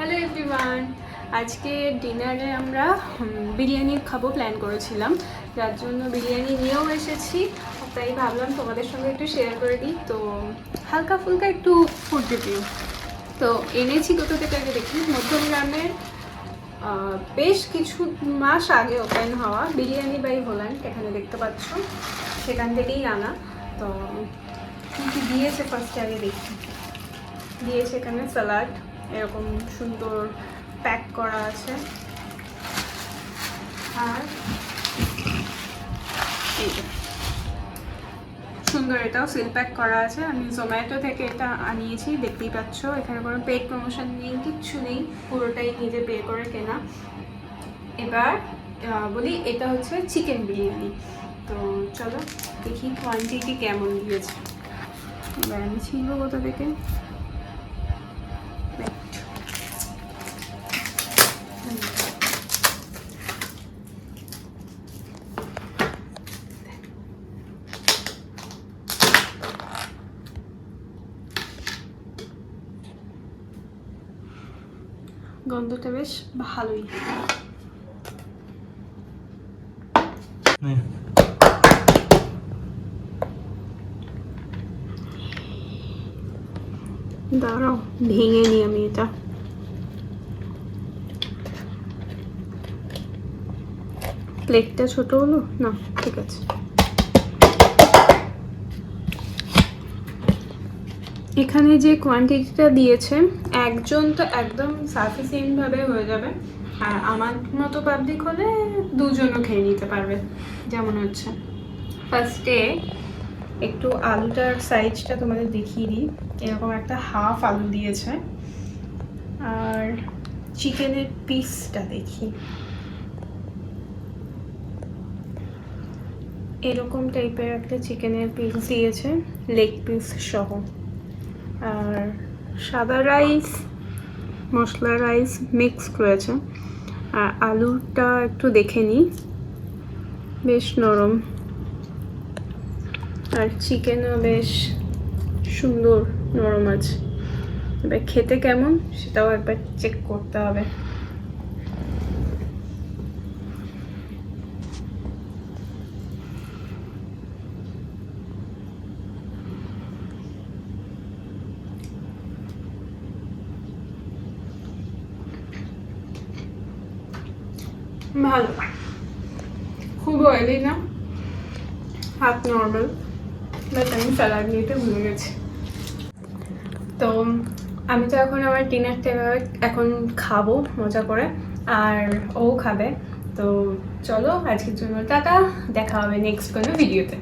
Hello everyone, আজকে ডিনারে আমরা বিরিয়ানি খাবো প্ল্যান করেছিলাম, যার জন্য বিরিয়ানি নিয়েও এসেছি। তাই ভাবলাম তোমাদের সঙ্গে একটু শেয়ার করে দিই। তো হালকা ফুলকা একটু ফুড রিভিউ তো এনেছি কোথা থেকে আগে দেখি। মধ্যমগ্রামের বেশ কিছু মাস আগে ওপেন হওয়া বিরিয়ানি বাই হোল্যান্ড, এখানে দেখতে পাচ্ছ, সেখান থেকেই আনা। তো কী কী দিয়েছে ফার্স্টে আগে দেখি। দিয়েছে এখানে স্যালাড, এরকম সুন্দর প্যাক করা আছে। আর এই সুন্দর, এটাও সিল প্যাক করা আছে। আমি জোম্যাটো থেকে এটা আনিয়েছি, দেখতেই পাচ্ছ। এখানে কোনো পেড প্রমোশন নেই, কিচ্ছু নেই, পুরোটাই নিজে পে করে কেনা। এবার বলি, এটা হচ্ছে চিকেন বিরিয়ানি। তো চলো দেখি কোয়ান্টিটি কেমন দিয়েছে। এবার আমি ছিল কোথা থেকে, গন্ধটা বেশ ভালোই। দাঁড়াও, ভেঙে নিই আমি এটা। প্লেটটা ছোট হলো না, ঠিক আছে। এখানে যে কোয়ান্টিটিটা দিয়েছে, একজন তো একদম সাফিসিয়েন্টভাবে হয়ে যাবে, আর আমার মতো পাবলিক হলে দুজনও খেয়ে নিতে পারবে যেমন হচ্ছে। ফার্স্টে একটু আলুটার সাইজটা তোমাদের দেখিয়ে দিই। এরকম একটা হাফ আলু দিয়েছে। আর চিকেনের পিসটা দেখি, এরকম টাইপের একটা চিকেনের পিস দিয়েছে, লেগ পিস সহ। আর সাদা রাইস, মশলা রাইস মিক্সড রয়েছে। আর আলুটা একটু দেখে নিই, বেশ নরম। আর চিকেনও বেশ সুন্দর নরম আছে। এবার খেতে কেমন সেটাও একবার চেক করতে হবে। ভালো, খুব অয়েলি না, হাফ নর্মাল। বাট আমি স্যালাড নিতে ভুলে গেছি। তো আমি তো এখন আমার ডিনারটা এখন খাবো মজা করে, আর ও খাবে। তো চলো আজকের জন্য টাটা, দেখা হবে নেক্সট কোনো ভিডিওতে।